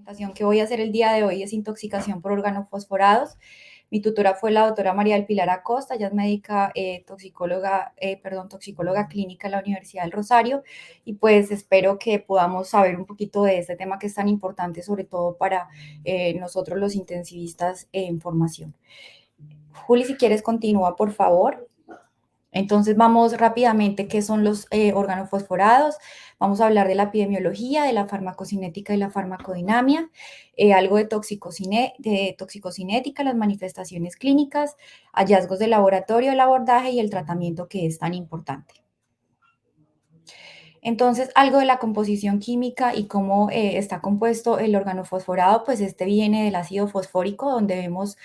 Presentación que voy a hacer el día de hoy es intoxicación por organofosforados. Mi tutora fue la doctora María del Pilar Acosta, ella es médica toxicóloga clínica en la Universidad del Rosario, y pues espero que podamos saber un poquito de este tema que es tan importante, sobre todo para nosotros los intensivistas en formación. Juli, si quieres continúa, por favor. Entonces vamos rápidamente, ¿qué son los organofosforados? Vamos a hablar de la epidemiología, de la farmacocinética y la farmacodinamia, algo de toxicocinética, las manifestaciones clínicas, hallazgos de laboratorio, el abordaje y el tratamiento, que es tan importante. Entonces, algo de la composición química y cómo está compuesto el organofosforado, pues este viene del ácido fosfórico, donde vemos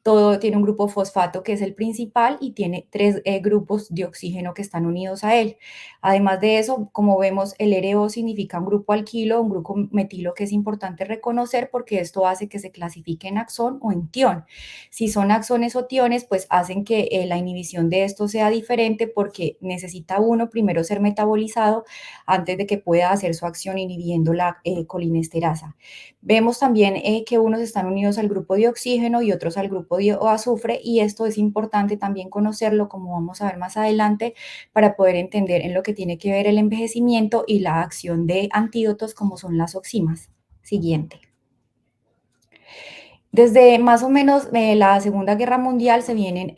todo tiene un grupo fosfato que es el principal y tiene tres grupos de oxígeno que están unidos a él. Además de eso, como vemos, el RO significa un grupo alquilo, un grupo metilo, que es importante reconocer porque esto hace que se clasifique en axón o en tión. Si son axones o tiones, pues hacen que la inhibición de esto sea diferente, porque necesita uno primero ser metabolizado antes de que pueda hacer su acción inhibiendo la colinesterasa. Vemos también que unos están unidos al grupo de oxígeno y otros al grupo de azufre, y esto es importante también conocerlo, como vamos a ver más adelante, para poder entender en lo que tiene que ver el envejecimiento y la acción de antídotos como son las oximas. Siguiente. Desde más o menos la Segunda Guerra Mundial se vienen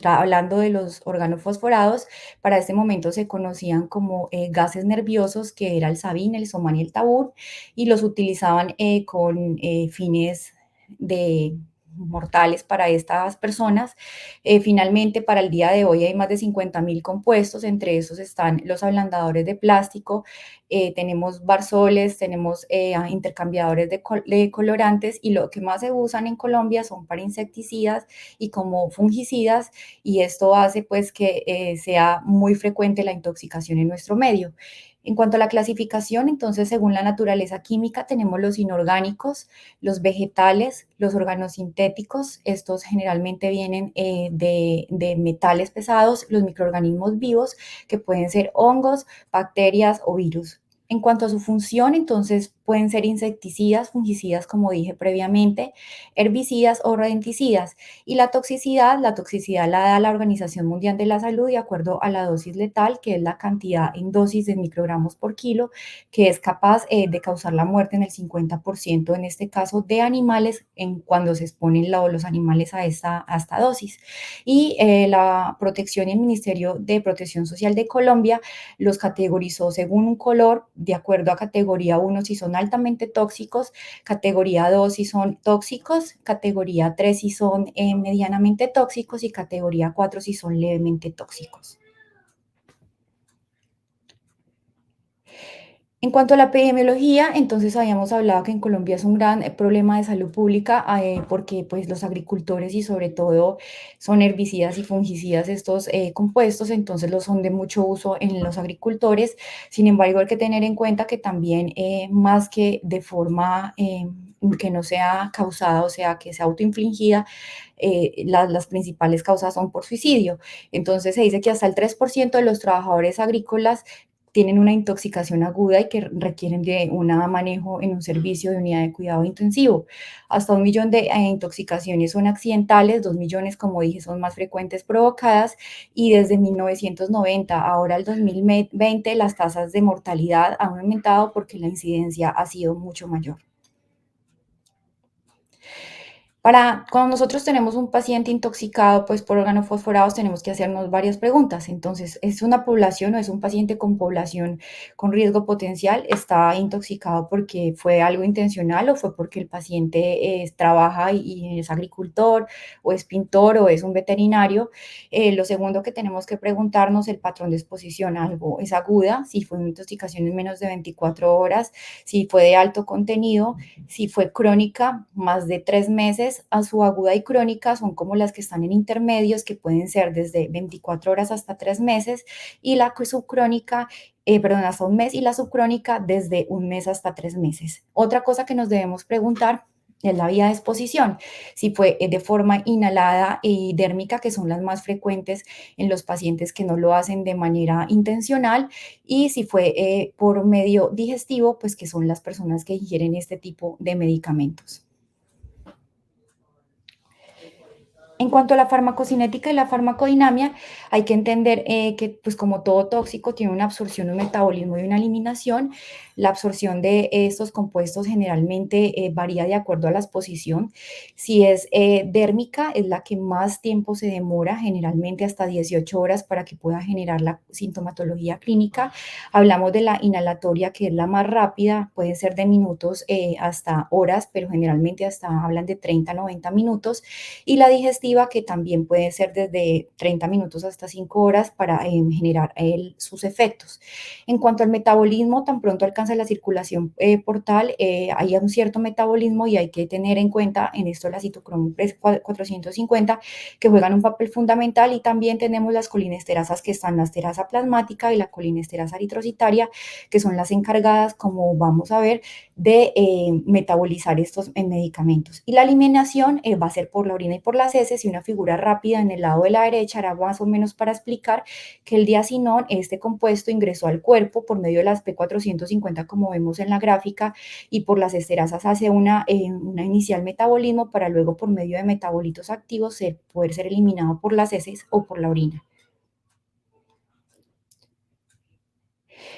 hablando de los organofosforados. Para este momento se conocían como gases nerviosos, que era el Sabin, el Soman y el Tabur, y los utilizaban con fines de mortales para estas personas. Finalmente, para el día de hoy hay más de 50.000 compuestos, entre esos están los ablandadores de plástico, tenemos barzoles, tenemos intercambiadores de colorantes, y lo que más se usan en Colombia son para insecticidas y como fungicidas, y esto hace pues que sea muy frecuente la intoxicación en nuestro medio. En cuanto a la clasificación, entonces, según la naturaleza química, tenemos los inorgánicos, los vegetales, los organosintéticos. Estos generalmente vienen de metales pesados, los microorganismos vivos, que pueden ser hongos, bacterias o virus. En cuanto a su función, entonces pueden ser insecticidas, fungicidas, como dije previamente, herbicidas o rodenticidas. Y la toxicidad la da la Organización Mundial de la Salud de acuerdo a la dosis letal, que es la cantidad en dosis de microgramos por kilo, que es capaz de causar la muerte en el 50%, en este caso de animales, cuando se exponen los animales a esta dosis. Y la protección y el Ministerio de Protección Social de Colombia los categorizó según un color, de acuerdo a categoría 1 si son altamente tóxicos, categoría 2 si son tóxicos, categoría 3 si son medianamente tóxicos y categoría 4 si son levemente tóxicos. En cuanto a la epidemiología, entonces habíamos hablado que en Colombia es un gran problema de salud pública, porque pues los agricultores y sobre todo son herbicidas y fungicidas estos compuestos, entonces los son de mucho uso en los agricultores. Sin embargo, hay que tener en cuenta que también más que de forma que no sea causada, o sea, que sea autoinfligida, las principales causas son por suicidio. Entonces se dice que hasta el 3% de los trabajadores agrícolas tienen una intoxicación aguda y que requieren de un manejo en un servicio de unidad de cuidado intensivo. Hasta 1 millón de intoxicaciones son accidentales, 2 millones, como dije, son más frecuentes provocadas, y desde 1990 ahora al 2020 las tasas de mortalidad han aumentado porque la incidencia ha sido mucho mayor. Cuando nosotros tenemos un paciente intoxicado pues, por organofosforados, tenemos que hacernos varias preguntas. Entonces, ¿es una población o es un paciente con población con riesgo potencial? ¿Está intoxicado porque fue algo intencional o fue porque el paciente trabaja y es agricultor o es pintor o es un veterinario? Lo segundo que tenemos que preguntarnos, el patrón de exposición a algo es aguda, si fue una intoxicación en menos de 24 horas, si fue de alto contenido, si fue crónica, más de 3 meses. A su aguda y crónica son como las que están en intermedios, que pueden ser desde 24 horas hasta 3 meses, y la subcrónica, hasta 1 mes, y la subcrónica desde 1 mes hasta 3 meses. Otra cosa que nos debemos preguntar es la vía de exposición. Si fue de forma inhalada y dérmica, que son las más frecuentes en los pacientes que no lo hacen de manera intencional, y si fue por medio digestivo, pues que son las personas que ingieren este tipo de medicamentos. En cuanto a la farmacocinética y la farmacodinamia, hay que entender que, pues como todo tóxico, tiene una absorción, un metabolismo y una eliminación. La absorción de estos compuestos generalmente varía de acuerdo a la exposición. Si es dérmica, es la que más tiempo se demora, generalmente hasta 18 horas para que pueda generar la sintomatología clínica. Hablamos de la inhalatoria, que es la más rápida, puede ser de minutos hasta horas, pero generalmente hasta hablan de 30 a 90 minutos, y la digestiva, que también puede ser desde 30 minutos hasta 5 horas para generar sus efectos. En cuanto al metabolismo, tan pronto alcanza la circulación portal, hay un cierto metabolismo y hay que tener en cuenta en esto la citocromo 450, que juegan un papel fundamental, y también tenemos las colinesterasas, que están la esterasa plasmática y la colinesterasa eritrocitaria, que son las encargadas, como vamos a ver, de metabolizar estos medicamentos. Y la eliminación va a ser por la orina y por las heces, y una figura rápida en el lado de la derecha era más o menos para explicar que el diacinón, este compuesto, ingresó al cuerpo por medio de las P450, como vemos en la gráfica, y por las esterasas hace una inicial metabolismo para luego, por medio de metabolitos activos, poder ser eliminado por las heces o por la orina.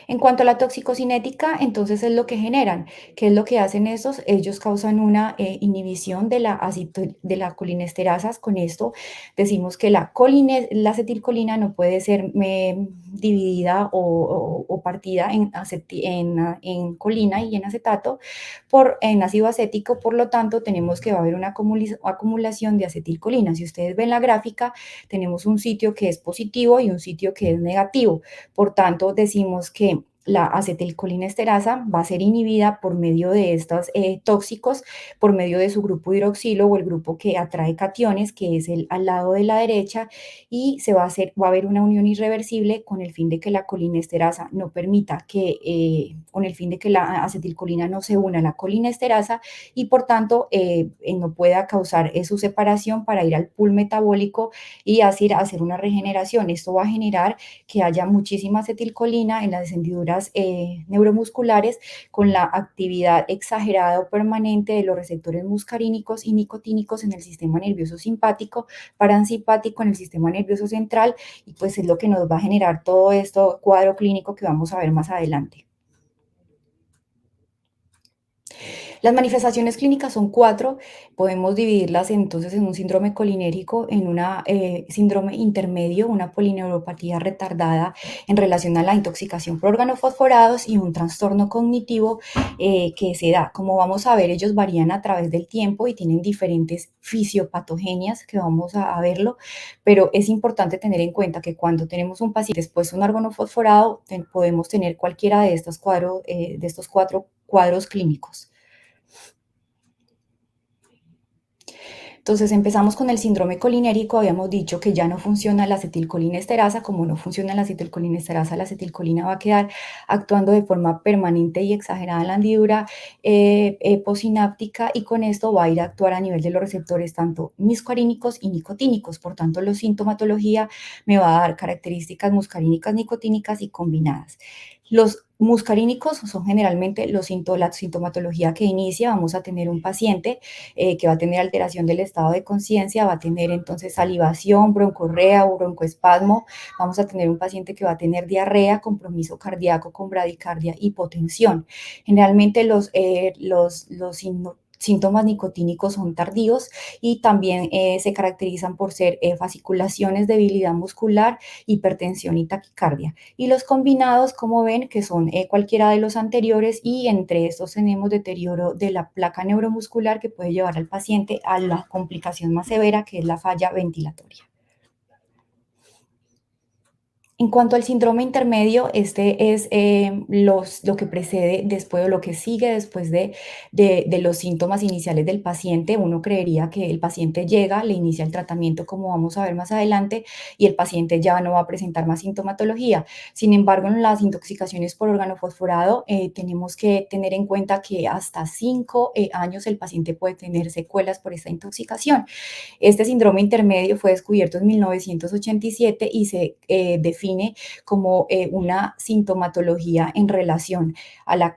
En cuanto a la toxicocinética, entonces es lo que generan. ¿Qué es lo que hacen estos? Ellos causan una inhibición de de la colinesterasas. Con esto decimos que la acetilcolina no puede ser dividida o partida en colina y en acetato en ácido acético. Por lo tanto, tenemos que va a haber una acumulación de acetilcolina. Si ustedes ven la gráfica, tenemos un sitio que es positivo y un sitio que es negativo. Por tanto, decimos que la acetilcolinesterasa va a ser inhibida por medio de estos tóxicos, por medio de su grupo hidroxilo, o el grupo que atrae cationes, que es el al lado de la derecha, y va a haber una unión irreversible con el fin de que la colinesterasa no permita que, con el fin de que la acetilcolina no se una a la colinesterasa, y por tanto no pueda causar su separación para ir al pool metabólico y así hacer una regeneración. Esto va a generar que haya muchísima acetilcolina en las hendiduras neuromusculares, con la actividad exagerada o permanente de los receptores muscarínicos y nicotínicos en el sistema nervioso simpático, parasimpático en el sistema nervioso central, y pues es lo que nos va a generar todo esto cuadro clínico que vamos a ver más adelante. Las manifestaciones clínicas son cuatro. Podemos dividirlas entonces en un síndrome colinérico, en un síndrome intermedio, una polineuropatía retardada en relación a la intoxicación por organofosforados, y un trastorno cognitivo que se da. Como vamos a ver, ellos varían a través del tiempo y tienen diferentes fisiopatogenias, que vamos a verlo, pero es importante tener en cuenta que cuando tenemos un paciente expuesto a un organofosforado, podemos tener cualquiera de de estos cuatro cuadros clínicos. Entonces empezamos con el síndrome colinérico. Habíamos dicho que ya no funciona la acetilcolinesterasa. Como no funciona la acetilcolinesterasa, la acetilcolina va a quedar actuando de forma permanente y exagerada en la hendidura postsináptica, y con esto va a ir a actuar a nivel de los receptores tanto muscarínicos y nicotínicos. Por tanto, la sintomatología me va a dar características muscarínicas, nicotínicas y combinadas. Los muscarínicos son generalmente la sintomatología que inicia. Vamos a tener un paciente que va a tener alteración del estado de conciencia, va a tener entonces salivación, broncorrea o broncoespasmo. Vamos a tener un paciente que va a tener diarrea, compromiso cardíaco con bradicardia, hipotensión. Generalmente los síntomas nicotínicos son tardíos, y también se caracterizan por ser fasciculaciones, debilidad muscular, hipertensión y taquicardia. Y los combinados, como ven, que son cualquiera de los anteriores, y entre estos tenemos deterioro de la placa neuromuscular, que puede llevar al paciente a la complicación más severa, que es la falla ventilatoria. En cuanto al síndrome intermedio, este es lo que precede después o lo que sigue después de los síntomas iniciales del paciente. Uno creería que el paciente llega, le inicia el tratamiento, como vamos a ver más adelante, y el paciente ya no va a presentar más sintomatología. Sin embargo, en las intoxicaciones por órgano fosforado, tenemos que tener en cuenta que hasta 5 años el paciente puede tener secuelas por esta intoxicación. Este síndrome intermedio fue descubierto en 1987 y se define como una sintomatología en relación a la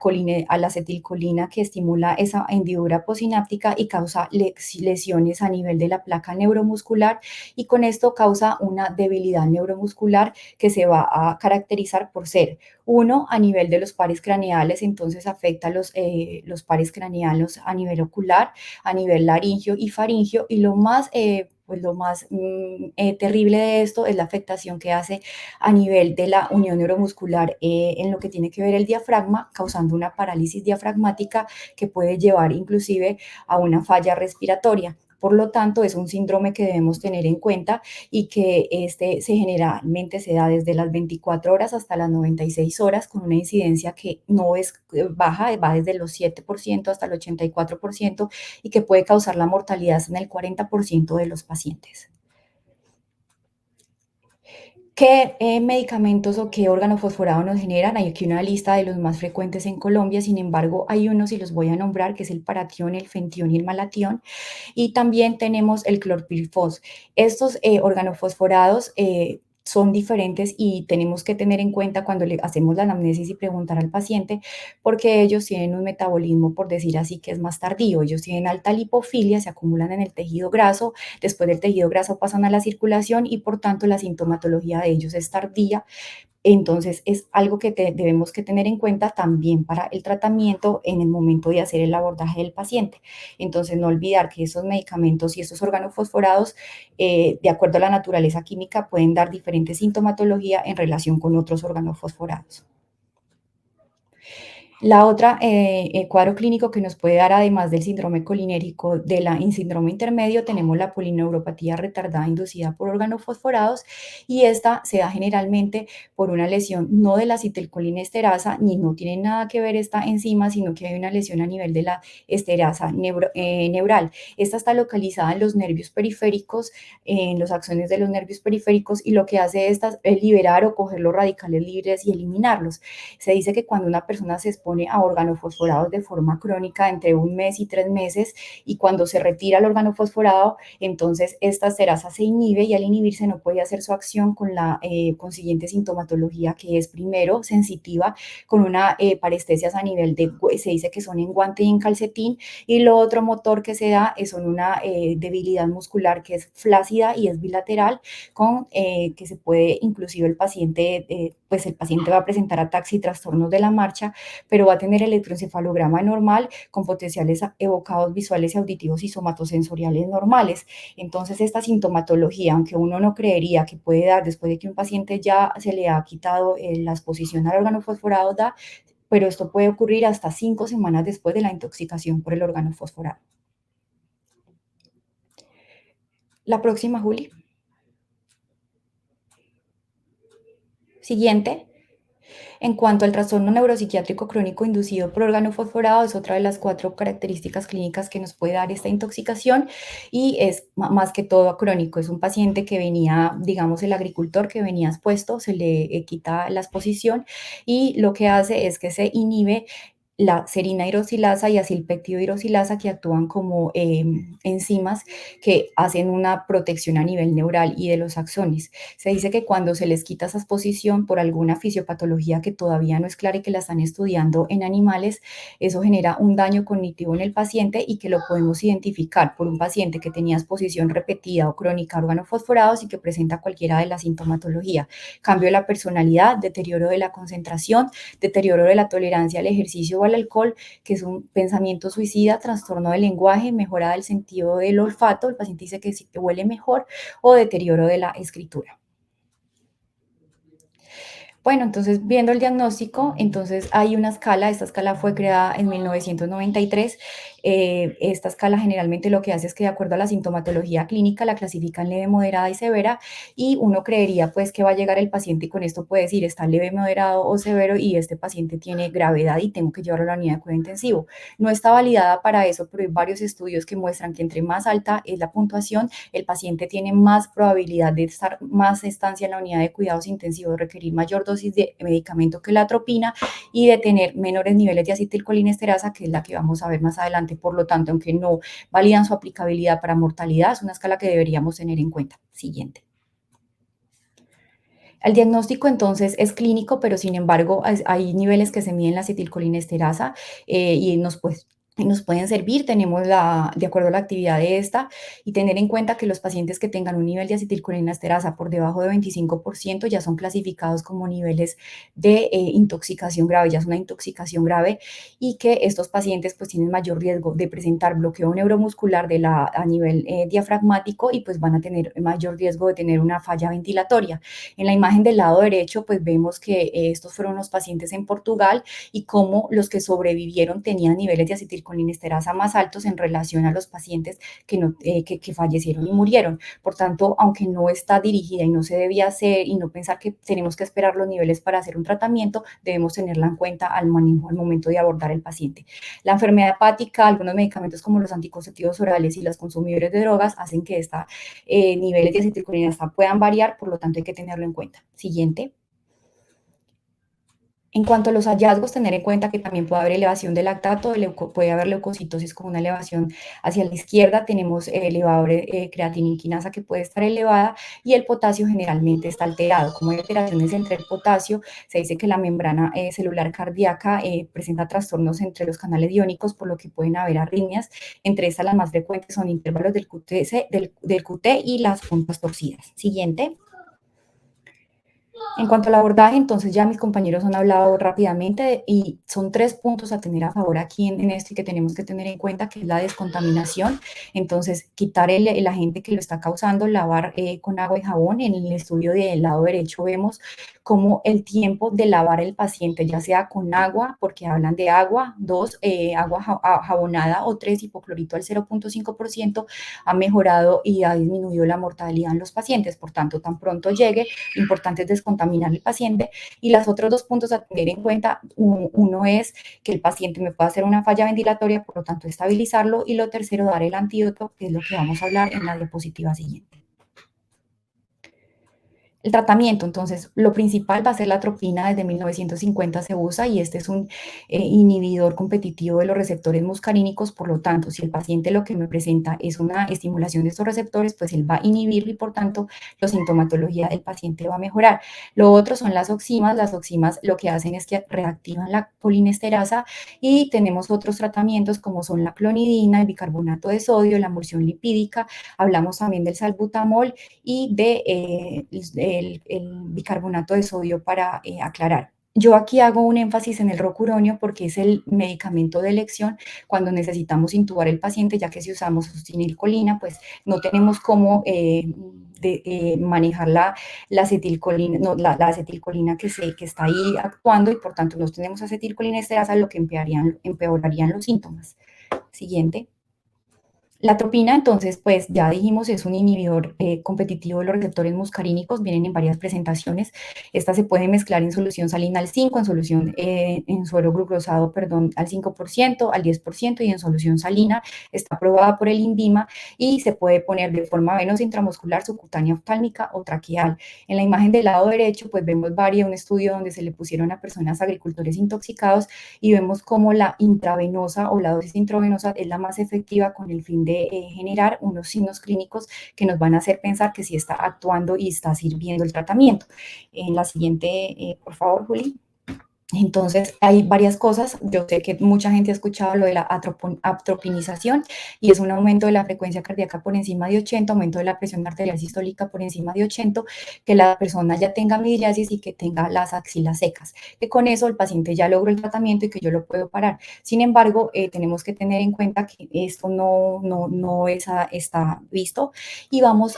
acetilcolina que estimula esa hendidura posináptica y causa lesiones a nivel de la placa neuromuscular, y con esto causa una debilidad neuromuscular que se va a caracterizar por ser uno a nivel de los pares craneales. Entonces afecta los pares craneanos a nivel ocular, a nivel laringio y faringio, y lo más terrible de esto es la afectación que hace a nivel de la unión neuromuscular en lo que tiene que ver el diafragma, causando una parálisis diafragmática que puede llevar inclusive a una falla respiratoria. Por lo tanto, es un síndrome que debemos tener en cuenta, y que generalmente se da desde las 24 horas hasta las 96 horas, con una incidencia que no es baja, va desde los 7% hasta el 84%, y que puede causar la mortalidad en el 40% de los pacientes. ¿Qué medicamentos o qué órgano fosforado nos generan? Hay aquí una lista de los más frecuentes en Colombia. Sin embargo, hay unos y los voy a nombrar, que es el paratión, el fentión y el malatión. Y también tenemos el clorpirifos. Estos organofosforados son diferentes y tenemos que tener en cuenta cuando le hacemos la anamnesis y preguntar al paciente, porque ellos tienen un metabolismo, por decir así, que es más tardío. Ellos tienen alta lipofilia, se acumulan en el tejido graso, después del tejido graso pasan a la circulación y por tanto la sintomatología de ellos es tardía. Entonces, es algo que debemos que tener en cuenta también para el tratamiento en el momento de hacer el abordaje del paciente. Entonces, no olvidar que esos medicamentos y esos órganos fosforados, de acuerdo a la naturaleza química, pueden dar diferente sintomatología en relación con otros órganos fosforados. La otra cuadro clínico que nos puede dar, además del síndrome colinérico de la en síndrome intermedio, tenemos la polineuropatía retardada inducida por órganos fosforados, y esta se da generalmente por una lesión no de la acetilcolinesterasa, ni no tiene nada que ver esta enzima, sino que hay una lesión a nivel de la esterasa neural. Esta está localizada en los nervios periféricos, en los axones de los nervios periféricos, y lo que hace esta es liberar o coger los radicales libres y eliminarlos. Se dice que cuando una persona se expone a organofosforados de forma crónica entre 1 mes y 3 meses, y cuando se retira el organofosforado, entonces esta esterasa se inhibe, y al inhibirse no puede hacer su acción con la consiguiente sintomatología, que es primero sensitiva, con una parestesias a nivel se dice que son en guante y en calcetín, y lo otro motor que se da son una debilidad muscular que es flácida y es bilateral, con que se puede inclusive pues el paciente va a presentar ataques y trastornos de la marcha, pero va a tener electroencefalograma normal con potenciales evocados visuales y auditivos y somatosensoriales normales. Entonces, esta sintomatología, aunque uno no creería que puede dar después de que un paciente ya se le ha quitado la exposición al órgano fosforado, da, pero esto puede ocurrir hasta 5 semanas después de la intoxicación por el órgano fosforado. La próxima, Juli. Siguiente. En cuanto al trastorno neuropsiquiátrico crónico inducido por órgano fosforado, es otra de las 4 características clínicas que nos puede dar esta intoxicación, y es más que todo crónico. Es un paciente que venía, digamos, el agricultor que venía expuesto, se le quita la exposición, y lo que hace es que se inhibe la serina hidroxilasa y acilpeptidohidroxilasa, que actúan como enzimas que hacen una protección a nivel neural y de los axones. Se dice que cuando se les quita esa exposición por alguna fisiopatología que todavía no es clara y que la están estudiando en animales, eso genera un daño cognitivo en el paciente, y que lo podemos identificar por un paciente que tenía exposición repetida o crónica a órganos fosforados y que presenta cualquiera de las sintomatologías: cambio de la personalidad, deterioro de la concentración, deterioro de la tolerancia al ejercicio o al alcohol, que es un pensamiento suicida, trastorno del lenguaje, mejora del sentido del olfato, el paciente dice que sí que huele mejor, o deterioro de la escritura. Bueno, entonces, viendo el diagnóstico, entonces hay una escala. Esta escala fue creada en 1993, Esta escala generalmente lo que hace es que de acuerdo a la sintomatología clínica la clasifica en leve, moderada y severa, y uno creería pues que va a llegar el paciente y con esto puede decir está leve, moderado o severo y este paciente tiene gravedad y tengo que llevarlo a la unidad de cuidado intensivo. No está validada para eso, pero hay varios estudios que muestran que entre más alta es la puntuación, el paciente tiene más probabilidad de estar más estancia en la unidad de cuidados intensivos, requerir mayor dosis de medicamento que la atropina y de tener menores niveles de acetilcolinesterasa, que es la que vamos a ver más adelante. Por lo tanto, aunque no validan su aplicabilidad para mortalidad, es una escala que deberíamos tener en cuenta. Siguiente. El diagnóstico entonces es clínico, pero sin embargo hay niveles que se miden la acetilcolinesterasa y nos pueden servir, tenemos de acuerdo a la actividad de esta, y tener en cuenta que los pacientes que tengan un nivel de acetilcolinesterasa por debajo de 25% ya son clasificados como niveles de intoxicación grave, ya es una intoxicación grave, y que estos pacientes pues tienen mayor riesgo de presentar bloqueo neuromuscular a nivel diafragmático y pues van a tener mayor riesgo de tener una falla ventilatoria. En la imagen del lado derecho, pues vemos que estos fueron los pacientes en Portugal y cómo los que sobrevivieron tenían niveles de acetilcolinesterasa más altos en relación a los pacientes que fallecieron y murieron. Por tanto, aunque no está dirigida y no se debía hacer y no pensar que tenemos que esperar los niveles para hacer un tratamiento, debemos tenerla en cuenta al manejo, al momento de abordar el paciente. La enfermedad hepática, algunos medicamentos como los anticonceptivos orales y los consumidores de drogas hacen que estos niveles de acetilcolinesterasa puedan variar, por lo tanto hay que tenerlo en cuenta. Siguiente. En cuanto a los hallazgos, tener en cuenta que también puede haber elevación de lactato, puede haber leucocitosis con una elevación hacia la izquierda, tenemos elevador creatinina quinasa que puede estar elevada y el potasio generalmente está alterado. Como hay alteraciones entre el potasio, se dice que la membrana celular cardíaca presenta trastornos entre los canales iónicos, por lo que pueden haber arritmias. Entre estas las más frecuentes son intervalos del QT y las puntas torcidas. Siguiente. En cuanto al abordaje, entonces ya mis compañeros han hablado rápidamente y son 3 puntos a tener a favor aquí en esto y que tenemos que tener en cuenta, que es la descontaminación. Entonces, quitar el agente que lo está causando, lavar con agua y jabón. En el estudio del lado derecho vemos cómo el tiempo de lavar el paciente, ya sea con agua, porque hablan de agua, 2, agua jabonada o 3, hipoclorito al 0,5%, ha mejorado y ha disminuido la mortalidad en los pacientes. Por tanto, tan pronto llegue, importante es descontaminar el paciente. Y los otros 2 puntos a tener en cuenta, uno es que el paciente me puede hacer una falla ventilatoria, por lo tanto estabilizarlo, y lo tercero, dar el antídoto, que es lo que vamos a hablar en la diapositiva siguiente. El tratamiento, entonces, lo principal va a ser la atropina, desde 1950 se usa y este es un inhibidor competitivo de los receptores muscarínicos, por lo tanto, si el paciente lo que me presenta es una estimulación de estos receptores, pues él va a inhibirlo y por tanto la sintomatología del paciente va a mejorar. Lo otro son las oximas lo que hacen es que reactivan la colinesterasa y tenemos otros tratamientos como son la clonidina, el bicarbonato de sodio, la emulsión lipídica, hablamos también del salbutamol y el bicarbonato de sodio para aclarar. Yo aquí hago un énfasis en el rocuronio porque es el medicamento de elección cuando necesitamos intubar el paciente, ya que si usamos succinilcolina, pues no tenemos cómo manejar la acetilcolina, no, la acetilcolina que está ahí actuando y por tanto no tenemos acetilcolinesterasa, lo que empeorarían los síntomas. Siguiente. La atropina, entonces, pues ya dijimos, es un inhibidor competitivo de los receptores muscarínicos, vienen en varias presentaciones. Esta se puede mezclar en solución salina al 5, en suero glucosado, perdón, al 5%, al 10% y en solución salina. Está aprobada por el INVIMA y se puede poner de forma venosa, intramuscular, subcutánea, oftálmica o traqueal. En la imagen del lado derecho, pues vemos un estudio donde se le pusieron a personas agricultores intoxicados y vemos cómo la intravenosa o la dosis intravenosa es la más efectiva con el fin de generar unos signos clínicos que nos van a hacer pensar que sí está actuando y está sirviendo el tratamiento. En la siguiente, por favor, Juli. Entonces, hay varias cosas. Yo sé que mucha gente ha escuchado lo de la atropinización y es un aumento de la frecuencia cardíaca por encima de 80, aumento de la presión arterial sistólica por encima de 80, que la persona ya tenga midriasis y que tenga las axilas secas, que con eso el paciente ya logró el tratamiento y que yo lo puedo parar. Sin embargo, tenemos que tener en cuenta que esto no está visto y vamos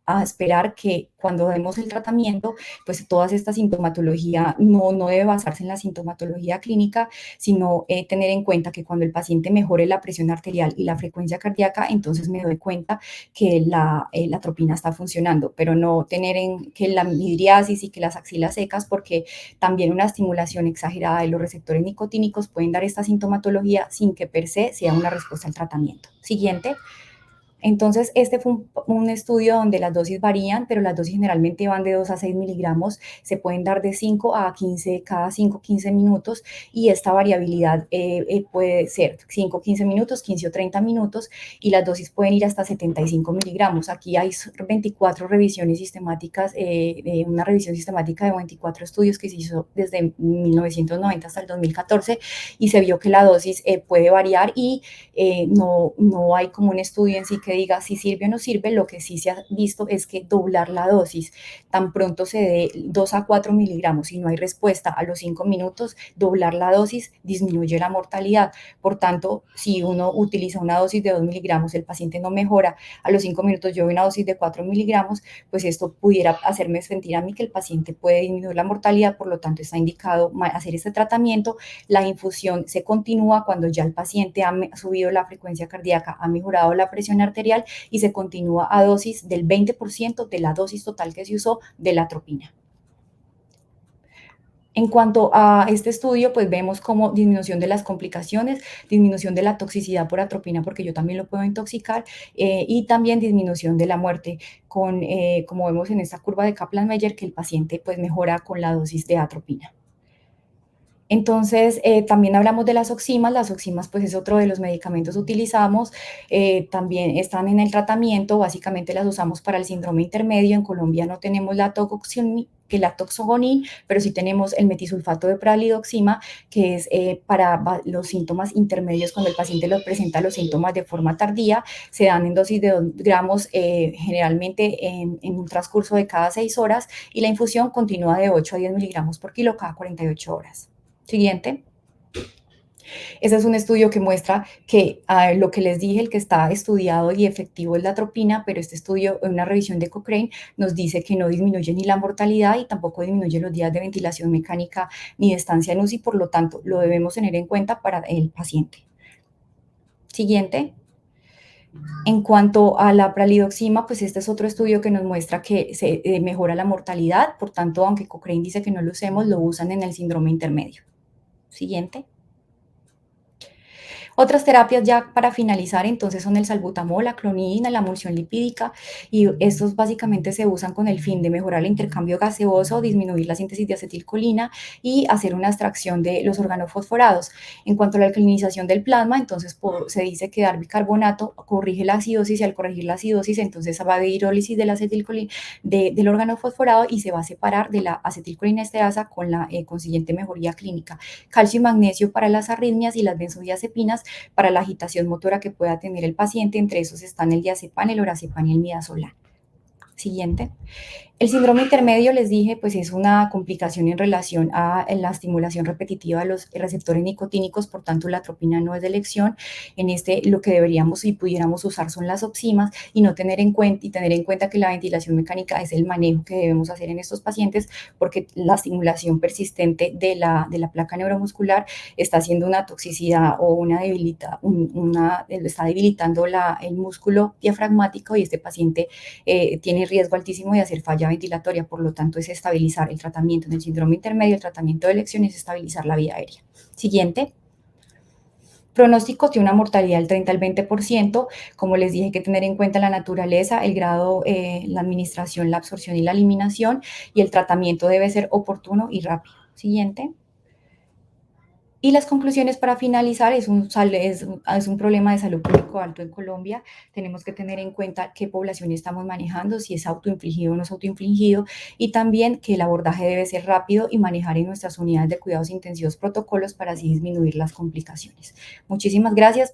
a esperar que cuando demos el tratamiento, pues toda esta sintomatología no debe basarse en la sintomatología clínica, sino tener en cuenta que cuando el paciente mejore la presión arterial y la frecuencia cardíaca, entonces me doy cuenta que la atropina está funcionando, pero no tener en que la midriasis y que las axilas secas, porque también una estimulación exagerada de los receptores nicotínicos pueden dar esta sintomatología sin que per se sea una respuesta al tratamiento. Siguiente. Entonces, este fue un estudio donde las dosis varían, pero las dosis generalmente van de 2 a 6 miligramos, se pueden dar de 5 a 15 cada 5, 15 minutos y esta variabilidad puede ser 5, 15 minutos, 15 o 30 minutos y las dosis pueden ir hasta 75 miligramos. Aquí hay 24 revisiones sistemáticas, una revisión sistemática de 24 estudios que se hizo desde 1990 hasta el 2014 y se vio que la dosis puede variar y no hay como un estudio en sí que diga si sirve o no sirve. Lo que sí se ha visto es que doblar la dosis, tan pronto se dé 2 a 4 miligramos y no hay respuesta a los 5 minutos, doblar la dosis disminuye la mortalidad. Por tanto, si uno utiliza una dosis de 2 miligramos, el paciente no mejora, a los 5 minutos yo doy una dosis de 4 miligramos, pues esto pudiera hacerme sentir a mí que el paciente puede disminuir la mortalidad, por lo tanto está indicado hacer este tratamiento. La infusión se continúa cuando ya el paciente ha subido la frecuencia cardíaca, ha mejorado la presión arterial y se continúa a dosis del 20% de la dosis total que se usó de la atropina. En cuanto a este estudio, pues vemos como disminución de las complicaciones, disminución de la toxicidad por atropina, porque yo también lo puedo intoxicar, y también disminución de la muerte, como vemos en esta curva de Kaplan-Meier, que el paciente pues mejora con la dosis de atropina. Entonces, también hablamos de las oximas pues es otro de los medicamentos utilizados, también están en el tratamiento, básicamente las usamos para el síndrome intermedio. En Colombia no tenemos la toxogonil, pero sí tenemos el metisulfato de pralidoxima, que es para los síntomas intermedios, cuando el paciente presenta los síntomas de forma tardía, se dan en dosis de 2 gramos, generalmente en un transcurso de cada 6 horas, y la infusión continúa de 8 a 10 miligramos por kilo cada 48 horas. Siguiente. Ese es un estudio que muestra que lo que les dije, el que está estudiado y efectivo es la atropina, pero este estudio, en una revisión de Cochrane, nos dice que no disminuye ni la mortalidad y tampoco disminuye los días de ventilación mecánica ni de estancia en UCI, por lo tanto, lo debemos tener en cuenta para el paciente. Siguiente. En cuanto a la pralidoxima, pues este es otro estudio que nos muestra que se mejora la mortalidad, por tanto, aunque Cochrane dice que no lo usemos, lo usan en el síndrome intermedio. Siguiente. Otras terapias ya para finalizar, entonces, son el salbutamol, la clonidina, la emulsión lipídica, y estos básicamente se usan con el fin de mejorar el intercambio gaseoso, disminuir la síntesis de acetilcolina y hacer una extracción de los organofosforados. En cuanto a la alcalinización del plasma, entonces se dice que dar bicarbonato corrige la acidosis y al corregir la acidosis, entonces va a haber hidrólisis de la acetilcolina, del organofosforado, y se va a separar de la acetilcolinesterasa con la consiguiente mejoría clínica. Calcio y magnesio para las arritmias y las benzodiazepinas para la agitación motora que pueda tener el paciente. Entre esos están el diazepam, el lorazepam y el midazolam. Siguiente. El síndrome intermedio, les dije, pues es una complicación en relación a la estimulación repetitiva de los receptores nicotínicos, por tanto la atropina no es de elección. En este lo que deberíamos y pudiéramos usar son las oximas y tener en cuenta que la ventilación mecánica es el manejo que debemos hacer en estos pacientes, porque la estimulación persistente de la placa neuromuscular está haciendo una toxicidad o está debilitando el músculo diafragmático, y este paciente tiene riesgo altísimo de hacer falla ventilatoria. Por lo tanto, es estabilizar el tratamiento en el síndrome intermedio. El tratamiento de elección es estabilizar la vía aérea. Siguiente. Pronóstico tiene una mortalidad del 30 al 20%. Como les dije, hay que tener en cuenta la naturaleza, el grado, la administración, la absorción y la eliminación, y el tratamiento debe ser oportuno y rápido. Siguiente. Y las conclusiones para finalizar, es un problema de salud público alto en Colombia. Tenemos que tener en cuenta qué población estamos manejando, si es autoinfligido o no es autoinfligido, y también que el abordaje debe ser rápido y manejar en nuestras unidades de cuidados intensivos protocolos para así disminuir las complicaciones. Muchísimas gracias.